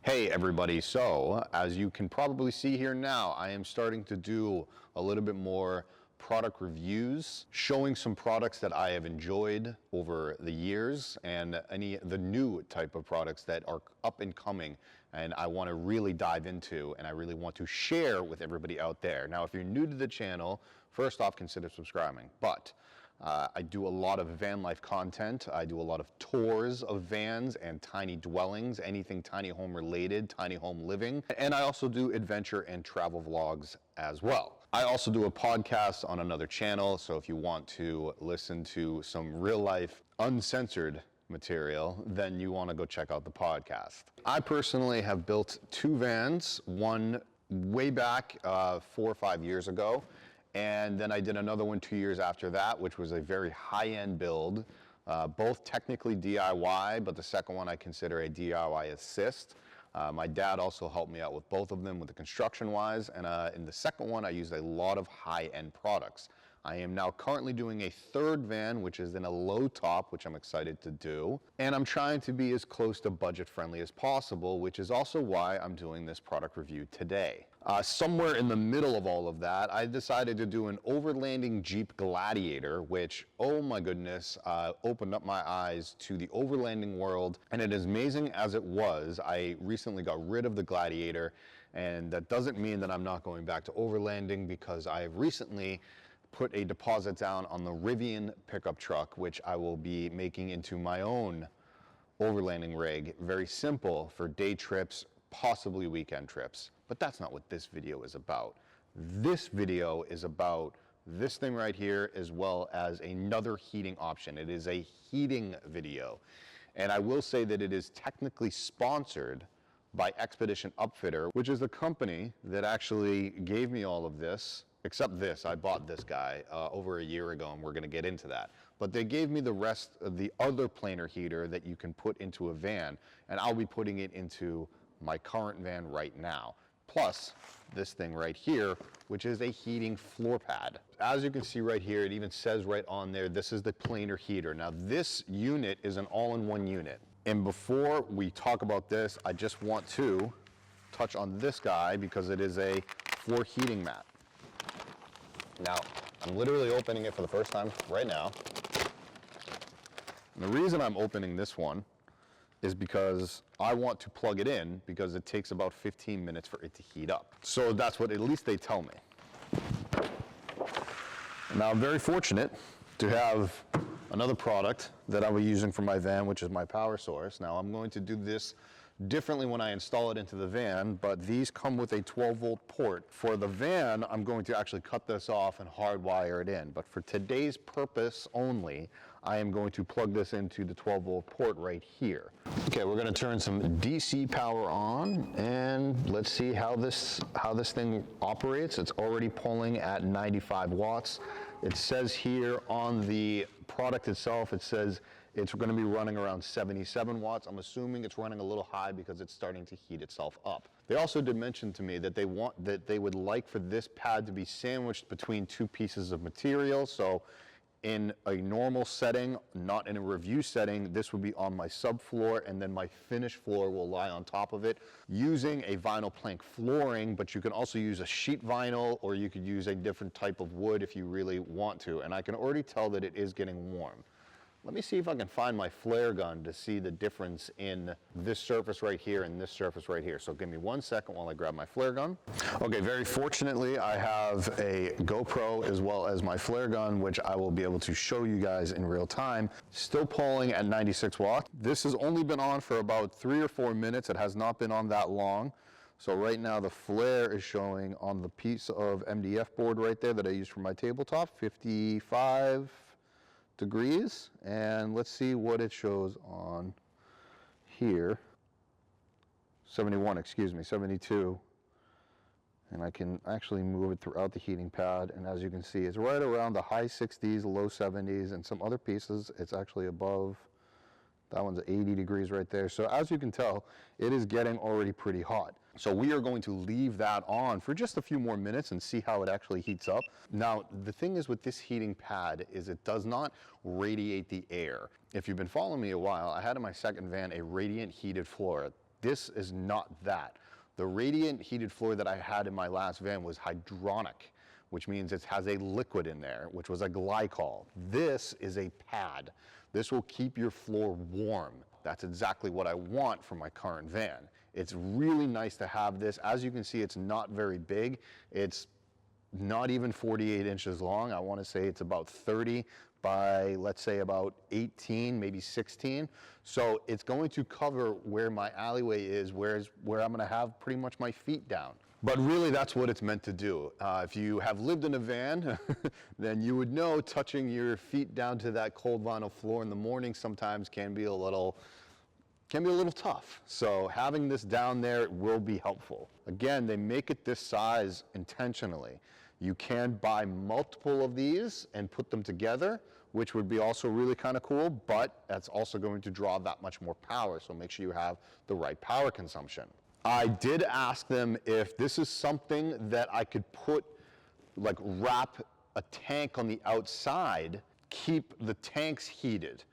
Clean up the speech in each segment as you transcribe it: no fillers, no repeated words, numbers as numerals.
Hey everybody, so as you can probably see here now, I am starting to do a little bit more product reviews, showing some products that I have enjoyed over the years and the new type of products that are up and coming and I want to really dive into and I really want to share with everybody out there. Now, if you're new to the channel, first off, consider subscribing, but I do a lot of van life content. I do a lot of tours of vans and tiny dwellings, anything tiny home related, tiny home living. And I also do adventure and travel vlogs as well. I also do a podcast on another channel, so if you want to listen to some real life uncensored material, then you want to go check out the podcast. I personally have built two vans, one way back 4 or 5 years ago, and then I did another one 2 years after that, which was a very high-end build, both technically DIY, but the second one I consider a DIY assist. My dad also helped me out with both of them with the construction-wise, and in the second one I used a lot of high-end products. I am now currently doing a third van, which is in a low top, which I'm excited to do. And I'm trying to be as close to budget friendly as possible, which is also why I'm doing this product review today. Somewhere in the middle of all of that, I decided to do an overlanding Jeep Gladiator, which, oh my goodness, opened up my eyes to the overlanding world. And it is amazing as it was, I recently got rid of the Gladiator, and that doesn't mean that I'm not going back to overlanding, because I have recently put a deposit down on the Rivian pickup truck, which I will be making into my own overlanding rig. Very simple for day trips, possibly weekend trips. But that's not what this video is about. This video is about this thing right here, as well as another heating option. It is a heating video. And I will say that it is technically sponsored by Expedition Upfitter, which is the company that actually gave me all of this. Except this, I bought this guy over a year ago, and we're gonna get into that. But they gave me the rest of the other planer heater that you can put into a van, and I'll be putting it into my current van right now. Plus, this thing right here, which is a heating floor pad. As you can see right here, it even says right on there, this is the planer heater. Now, this unit is an all-in-one unit. And before we talk about this, I just want to touch on this guy because it is a floor heating mat. Now, I'm literally opening it for the first time right now. And the reason I'm opening this one is because I want to plug it in because it takes about 15 minutes for it to heat up. So that's what at least they tell me. Now, I'm very fortunate to have another product that I'll be using for my van, which is my power source. Now, I'm going to do this differently when I install it into the van, but these come with a 12-volt port. For the van, I'm going to actually cut this off and hardwire it in, but for today's purpose only, I am going to plug this into the 12-volt port right here. Okay, we're gonna turn some DC power on, and let's see how this thing operates. It's already pulling at 95 watts. It says here on the product itself, it says it's going to be running around 77 watts. I'm assuming it's running a little high because it's starting to heat itself up. They also did mention to me that they would like for this pad to be sandwiched between two pieces of material. So in a normal setting, not in a review setting, this would be on my subfloor, and then my finished floor will lie on top of it using a vinyl plank flooring, but you can also use a sheet vinyl, or you could use a different type of wood if you really want to. And I can already tell that it is getting warm. Let me see if I can find my flare gun to see the difference in this surface right here and this surface right here. So give me 1 second while I grab my flare gun. Okay, very fortunately, I have a GoPro as well as my flare gun, which I will be able to show you guys in real time. Still pulling at 96 watts. This has only been on for about 3 or 4 minutes. It has not been on that long. So right now the flare is showing on the piece of MDF board right there that I use for my tabletop, 55 degrees, and let's see what it shows on here. 71, excuse me, 72. And I can actually move it throughout the heating pad, and as you can see, it's right around the high 60s, low 70s, and some other pieces it's actually above. That one's 80 degrees right there. So as you can tell, it is getting already pretty hot. So we are going to leave that on for just a few more minutes and see how it actually heats up. Now, the thing is with this heating pad is it does not radiate the air. If you've been following me a while, I had in my second van a radiant heated floor. This is not that. The radiant heated floor that I had in my last van was hydronic, which means it has a liquid in there, which was a glycol. This is a pad. This will keep your floor warm. That's exactly what I want for my current van. It's really nice to have this. As you can see, it's not very big. It's not even 48 inches long. I want to say it's about 30 by, let's say, about 18, maybe 16. So it's going to cover where my alleyway is, where I'm going to have pretty much my feet down. But really, that's what it's meant to do. If you have lived in a van, then you would know touching your feet down to that cold vinyl floor in the morning sometimes can be a little tough. So having this down there will be helpful. Again, they make it this size intentionally. You can buy multiple of these and put them together, which would be also really kind of cool, but that's also going to draw that much more power. So make sure you have the right power consumption. I did ask them if this is something that I could put, like wrap a tank on the outside, keep the tanks heated.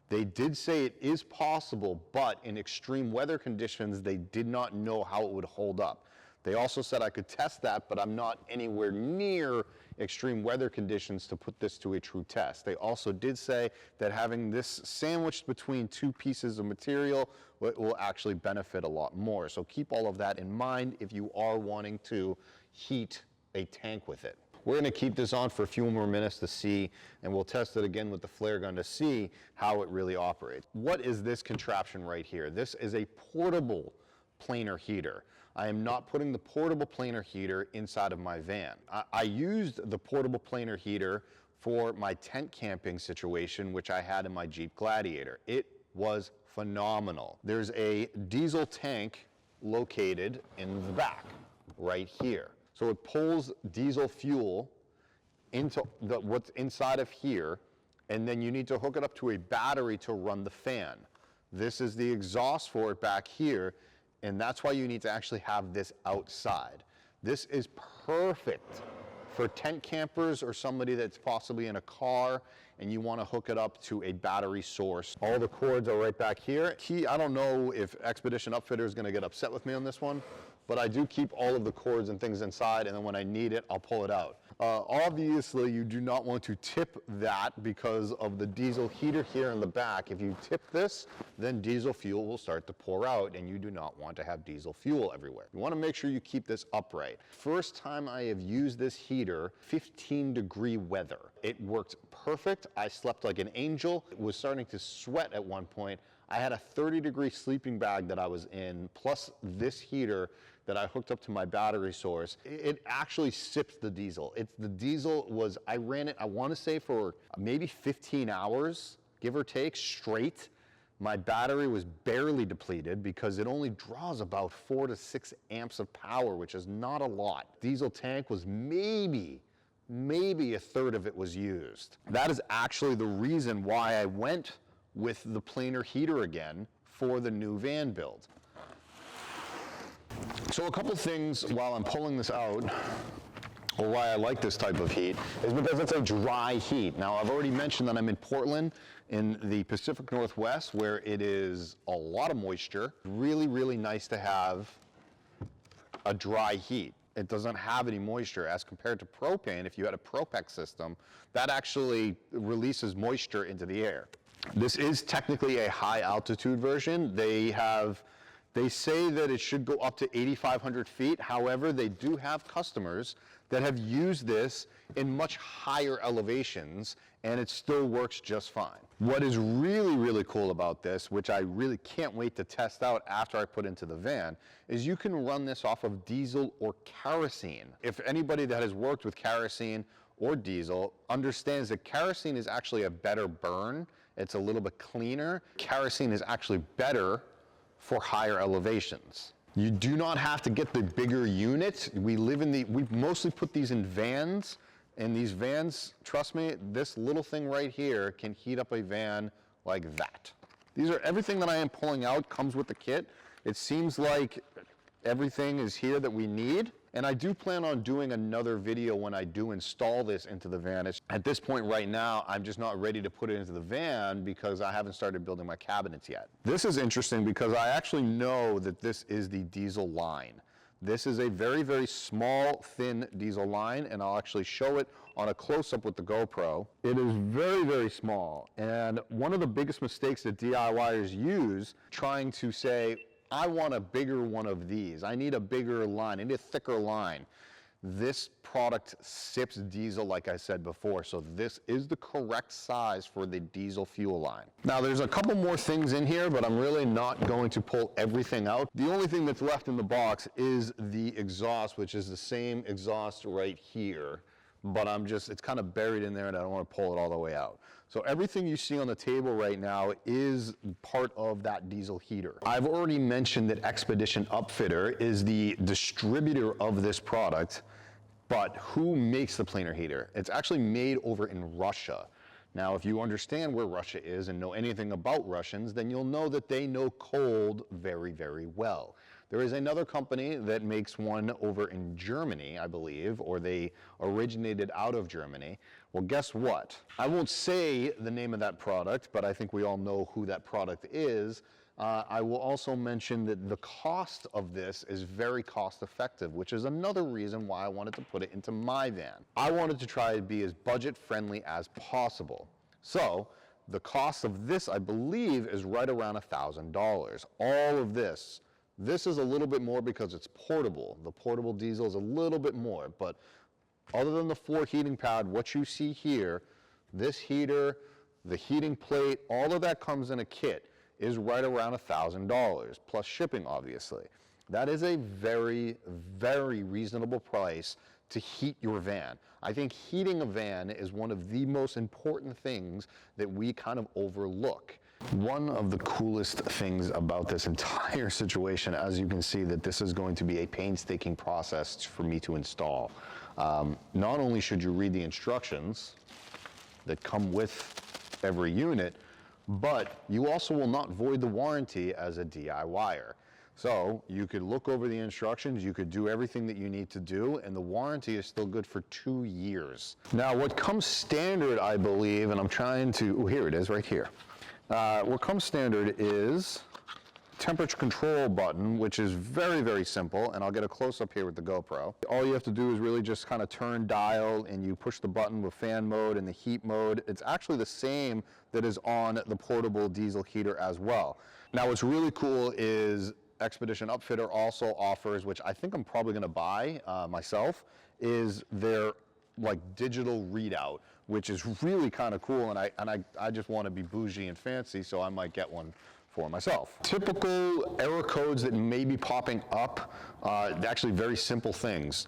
They did say it is possible, but in extreme weather conditions, they did not know how it would hold up. They also said I could test that, but I'm not anywhere near extreme weather conditions to put this to a true test. They also did say that having this sandwiched between two pieces of material will actually benefit a lot more. So keep all of that in mind if you are wanting to heat a tank with it. We're going to keep this on for a few more minutes to see, and we'll test it again with the flare gun to see how it really operates. What is this contraption right here? This is a portable planer heater. I am not putting the portable planer heater inside of my van. I used the portable planer heater for my tent camping situation, which I had in my Jeep Gladiator. It was phenomenal. There's a diesel tank located in the back, right here. So it pulls diesel fuel into what's inside of here, and then you need to hook it up to a battery to run the fan. This is the exhaust for it back here, and that's why you need to actually have this outside. This is perfect for tent campers or somebody that's possibly in a car and you want to hook it up to a battery source. All the cords are right back here. I don't know if Expedition Upfitter is going to get upset with me on this one, but I do keep all of the cords and things inside, and then when I need it, I'll pull it out. Obviously, you do not want to tip that because of the diesel heater here in the back. If you tip this, then diesel fuel will start to pour out, and you do not want to have diesel fuel everywhere. You want to make sure you keep this upright. First time I have used this heater, 15-degree weather. It worked perfect. I slept like an angel. It was starting to sweat at one point. I had a 30-degree sleeping bag that I was in, plus this heater that I hooked up to my battery source. It actually sips the diesel. The diesel was, I ran it, I want to say for maybe 15 hours, give or take, straight. My battery was barely depleted because it only draws about 4 to 6 amps of power, which is not a lot. Diesel tank was maybe a third of it was used. That is actually the reason why I went with the planer heater again for the new van build. So a couple things while I'm pulling this out, or why I like this type of heat, is because it's a dry heat. Now, I've already mentioned that I'm in Portland in the Pacific Northwest, where it is a lot of moisture. Really, really nice to have a dry heat. It doesn't have any moisture as compared to propane. If you had a Propec system, that actually releases moisture into the air. This is technically a high altitude version. They say that it should go up to 8,500 feet. However, they do have customers that have used this in much higher elevations, and it still works just fine. What is really, really cool about this, which I really can't wait to test out after I put into the van, is you can run this off of diesel or kerosene. If anybody that has worked with kerosene or diesel understands that kerosene is actually a better burn, it's a little bit cleaner. Kerosene is actually better for higher elevations. You do not have to get the bigger unit. We mostly put these in vans, and these vans, trust me, this little thing right here can heat up a van like that. Everything that I am pulling out comes with the kit. It seems like everything is here that we need. And I do plan on doing another video when I do install this into the van. At this point right now, I'm just not ready to put it into the van because I haven't started building my cabinets yet. This is interesting because I actually know that this is the diesel line. This is a very, very small, thin diesel line, and I'll actually show it on a close-up with the GoPro. It is very, very small, and one of the biggest mistakes that DIYers use trying to say, I want a bigger one of these, I need a bigger line, I need a thicker line. This product sips diesel, like I said before, so this is the correct size for the diesel fuel line. Now there's a couple more things in here, but I'm really not going to pull everything out. The only thing that's left in the box is the exhaust, which is the same exhaust right here, but it's kind of buried in there and I don't want to pull it all the way out. So everything you see on the table right now is part of that diesel heater. I've already mentioned that Expedition Upfitter is the distributor of this product, but who makes the planer heater? It's actually made over in Russia. Now, if you understand where Russia is and know anything about Russians, then you'll know that they know cold very, very well. There is another company that makes one over in Germany, I believe, or they originated out of Germany. Well, guess what? I won't say the name of that product, but I think we all know who that product is. I will also mention that the cost of this is very cost effective, which is another reason why I wanted to put it into my van. I wanted to try to be as budget friendly as possible. So the cost of this, I believe, is right around $1,000. All of this is a little bit more because it's portable. The portable diesel is a little bit more, but other than the 4 heating pad, what you see here, this heater, the heating plate, all of that comes in a kit, is right around $1,000, plus shipping, obviously. That is a very, very reasonable price to heat your van. I think heating a van is one of the most important things that we kind of overlook. One of the coolest things about this entire situation, as you can see, that this is going to be a painstaking process for me to install. Not only should you read the instructions that come with every unit, but you also will not void the warranty as a DIYer. So you could look over the instructions, you could do everything that you need to do, and the warranty is still good for 2 years. Now what comes standard, I believe, and I'm trying to, oh, here it is right here. What comes standard is temperature control button, which is very, very simple, and I'll get a close-up here with the GoPro. All you have to do is really just kind of turn dial, and you push the button with fan mode and the heat mode. It's actually the same that is on the portable diesel heater as well. Now what's really cool is Expedition Upfitter also offers, which I think I'm probably going to buy myself, is their like digital readout, which is really kind of cool, and I just want to be bougie and fancy, so I might get one for myself. Typical error codes that may be popping up, actually very simple things.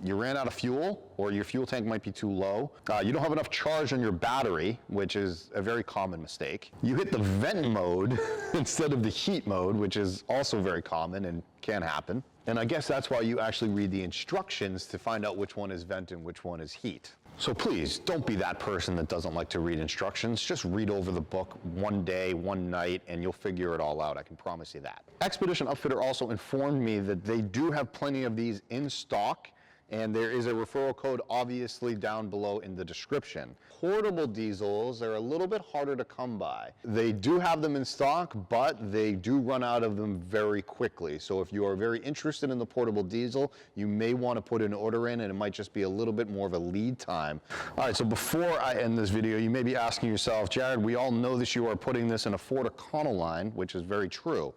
You ran out of fuel, or your fuel tank might be too low. You don't have enough charge on your battery, which is a very common mistake. You hit the vent mode instead of the heat mode, which is also very common and can happen. And I guess that's why you actually read the instructions to find out which one is vent and which one is heat. So please, don't be that person that doesn't like to read instructions. Just read over the book one day, one night, and you'll figure it all out. I can promise you that. Expedition Upfitter also informed me that they do have plenty of these in stock, and there is a referral code obviously down below in the description. Portable diesels are a little bit harder to come by. They do have them in stock, but they do run out of them very quickly. So if you are very interested in the portable diesel, you may want to put an order in, and it might just be a little bit more of a lead time. All right, so before I end this video, you may be asking yourself, Jared, we all know that you are putting this in a Ford Econoline, which is very true.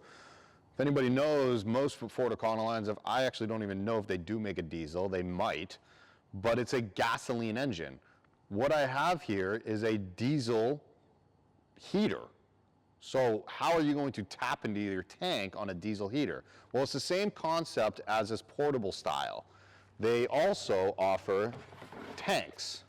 If anybody knows, most Ford Econolines, I actually don't even know if they do make a diesel. They might, but it's a gasoline engine. What I have here is a diesel heater. So how are you going to tap into your tank on a diesel heater? Well, it's the same concept as this portable style. They also offer tanks.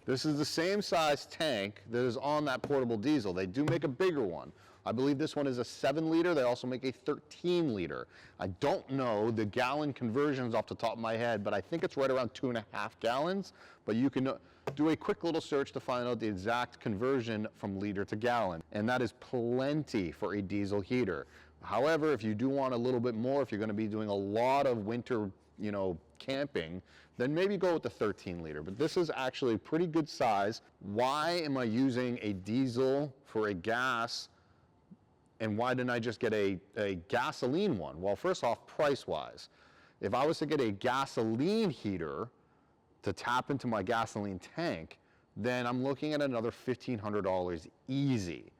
This is the same size tank that is on that portable diesel. They do make a bigger one. I believe this one is a 7-liter. They also make a 13-liter. I don't know the gallon conversions off the top of my head, but I think it's right around 2.5 gallons. But you can do a quick little search to find out the exact conversion from liter to gallon. And that is plenty for a diesel heater. However, if you do want a little bit more, if you're going to be doing a lot of winter you know, camping, then maybe go with the 13 liter. But this is actually a pretty good size. Why am I using a diesel for a gas, and why didn't I just get a gasoline one? Well, first off, price-wise. If I was to get a gasoline heater to tap into my gasoline tank, then I'm looking at another $1,500 easy.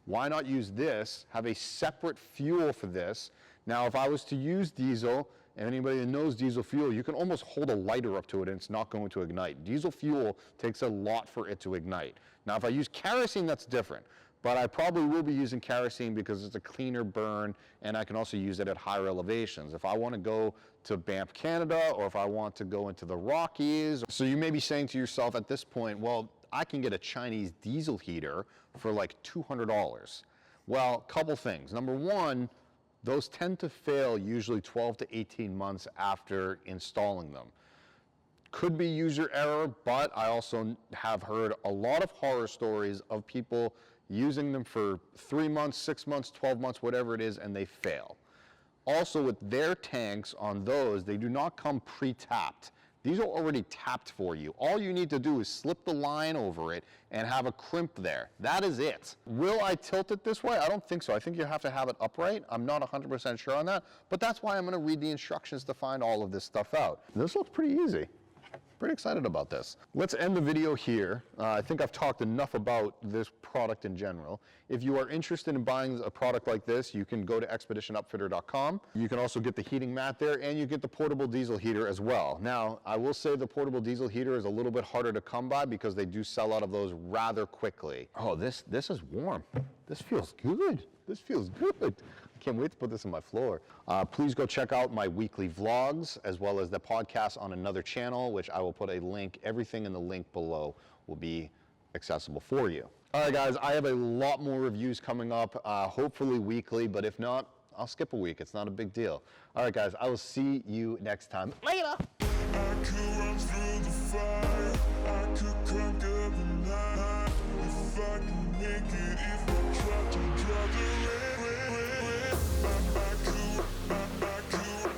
Why not use this, have a separate fuel for this? Now, if I was to use diesel, and anybody that knows diesel fuel, you can almost hold a lighter up to it and it's not going to ignite. Diesel fuel takes a lot for it to ignite. Now, if I use kerosene, that's different. But I probably will be using kerosene because it's a cleaner burn, and I can also use it at higher elevations. If I want to go to Banff, Canada, or if I want to go into the Rockies. So you may be saying to yourself at this point, well, I can get a Chinese diesel heater for like $200. Well, couple things. Number one, those tend to fail usually 12 to 18 months after installing them. Could be user error, but I also have heard a lot of horror stories of people using them for 3 months, 6 months, 12 months, whatever it is, and they fail. Also, with their tanks on those, they do not come pre-tapped. These are already tapped for you. All you need to do is slip the line over it and have a crimp there. That is it. Will I tilt it this way? I don't think so. I think you have to have it upright. I'm not 100% sure on that, but that's why I'm going to read the instructions to find all of this stuff out. This looks pretty easy. Pretty excited about this. Let's end the video here. I think I've talked enough about this product in general. If you are interested in buying a product like this, you can go to expeditionupfitter.com. You can also get the heating mat there, and you get the portable diesel heater as well. Now, I will say the portable diesel heater is a little bit harder to come by because they do sell out of those rather quickly. Oh, this is warm. This feels good. This feels good. Can't wait to put this on my floor. Please go check out my weekly vlogs as well as the podcast on another channel, which I will put a link. Everything in the link below will be accessible for you. All right, guys, I have a lot more reviews coming up, hopefully weekly, but if not, I'll skip a week. It's not a big deal. All right, guys, I will see you next time. Later.